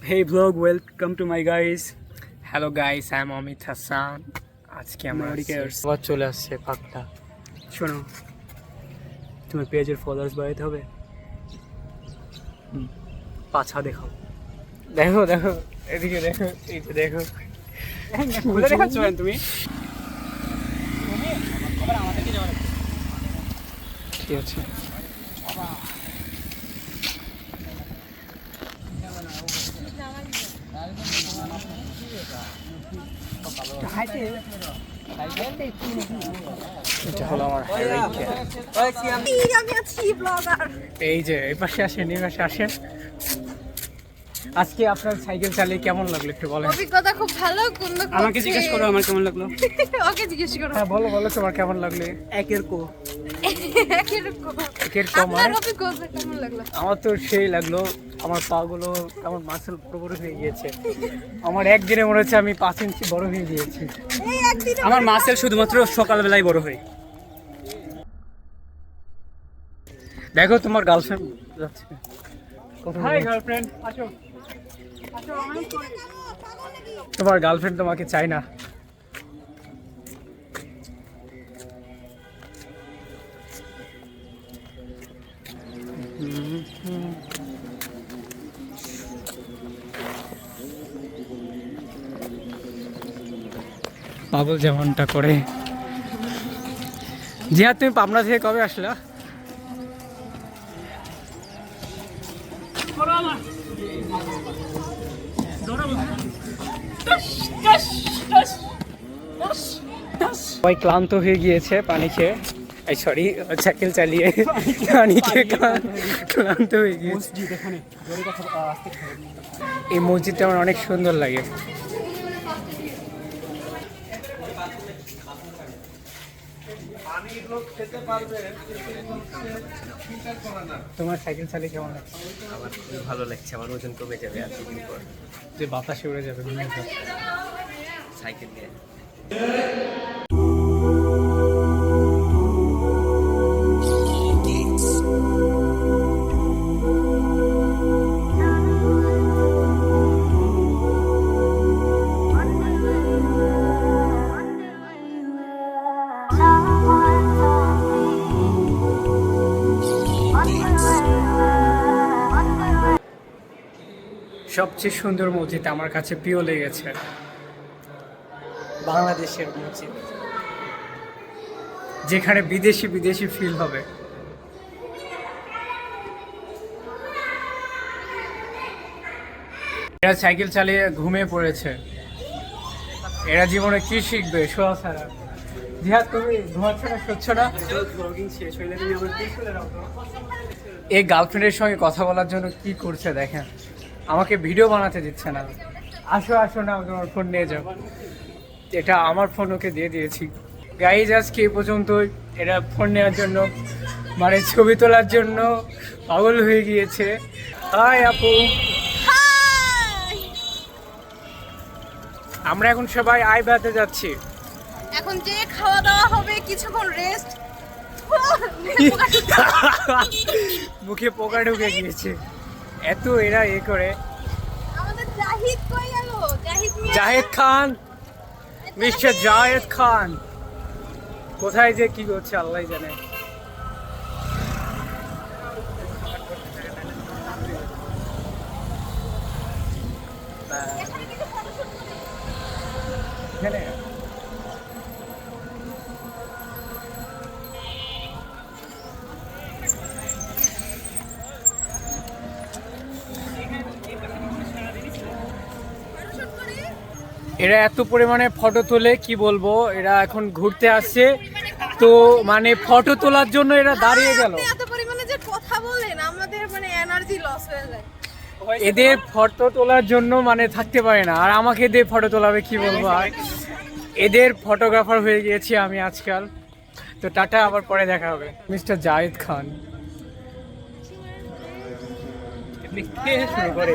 Hey vlog, welcome to my guys. Hello guys, I am Amit Hasan. আজকে আমরা Nobody cares. আবার চলে আসছে পাকটা। শোনো, তোমার পেজের ফলোয়ার্স বাড়াইতে হবে। পাছা দেখাও। দেখো দেখো, এদিকে দেখো, এই যে দেখো, খুলে দেখাচ্ছ কেন তুমি? ঠিক আছে। এটা হলো আমার highlight camp। আমি আছি ব্লগার। এই যে এই পাশে আসেন, এই পাশে আসেন। আজকে আপনার সাইকেল চালিয়ে কেমন লাগলো একটু বলেন। অভিজ্ঞতা খুব ভালো। কোন আমাকে জিজ্ঞেস করো আমার কেমন লাগলো। ওকে জিজ্ঞেস করো। হ্যাঁ বলো বলো, তোমার কেমন লাগলো? একের কো একের কম আপনার অভিজ্ঞতা কেমন লাগলো? আমার তো সেই লাগলো। আমার পা গুলো আমার মাসেল বড় বড় হয়ে গিয়েছে। আমার একদিনে মনে হচ্ছে আমি 5 ইঞ্চি বড় হয়ে গিয়েছি। এই একদিন আমার মাসেল শুধুমাত্র সকালবেলায় বড় হয়। দেখো তোমার গার্লফ্রেন্ড যাচ্ছে। হাই গার্লফ্রেন্ড, আসো। তোমার গার্লফ্রেন্ড তোমাকে চাই না। পাগল যেমনটা করে। জিয়া, তুমি পাবনা থেকে কবে আসলা? সবাই ক্লান্ত হয়ে গিয়েছে পানি খেয়ে, এই সরি সাইকেল চালিয়ে পানি খেয়ে ক্লান্ত হয়ে গিয়েছে। মসজিদ এখানে জোরে কথা আস্তে খাবে। এই মসজিদটা আমার অনেক সুন্দর লাগে। তোমার সাইকেল চালিয়ে কেমন লাগছে? আমার খুবই ভালো লাগছে। আমার ওজন কমে যাবে আর দুদিন পর যে বাতাসে উড়ে যাবে মনে হয়। সাইকেল নিয়ে। সবচেয়ে সুন্দর মসজিদ আমার কাছে প্রিয় লেগেছে বাংলাদেশের মসজিদ, যেখানে বিদেশি বিদেশি ফিল হবে। এরা সাইকেল চালিয়ে ঘুমিয়ে পড়েছে। এরা জীবনে কি শিখবে শোয়া ছাড়া? জিহাদ, তুমি ঘুমাচ্ছ না, সচ্ছ না? ব্লগিং শেষ হইলে তুমি আমার পিছনে রাখো। এই গার্লফ্রেন্ডের সঙ্গে কথা বলার জন্য কি করছে দেখেন, আমাকে ভিডিও বানাতে দিচ্ছে না। আসো আসো না, তোমার ফোন নিয়ে যাও। এটা আমার ফোন ওকে দিয়ে দিয়েছি। গাইজ আজকে এই পর্যন্ত। এরা ফোন নেওয়ার জন্য মানে ছবি তোলার জন্য পাগল হয়ে গিয়েছে। হাই আপু, হাই। আমরা এখন সবাই আই বেড়াতে যাচ্ছি। এখন যে খাওয়া দাওয়া হবে, কিছুক্ষণ রেস্ট। মুখে পোকা ঢুকে গিয়েছে এত এরা এ করে। আমাদের জাহিদ কই গেল? জাহিদ মিয়া। জাহেদ খান, মিস্টার জাহেদ খান কোথায় যে কি করছে আল্লাহ জানে। এখানে কিছু ফটোশুট করতে এখানে ফটোশুট করি। এরা এত পরিমাণে ফটো তোলে কি বলবো। এরা এখন ঘুরতে আসছে তো মানে ফটো তোলার জন্য এরা দাঁড়িয়ে গেল। আপনি এত পরিমাণে যে কথা বলেন, আমাদের মানে এনার্জি লস হয়ে যায়। এদের ফটো তোলার জন্য মানে থাকতে পারে না, আর আমাকে দিয়ে ফটো তোলাবে কি বলবো। আর এদের ফটোগ্রাফার হয়ে গিয়েছি আমি আজকাল। তো টাটা, আবার পরে দেখা হবে। মিস্টার জাহিদ খান এমনি কে শুরু করে।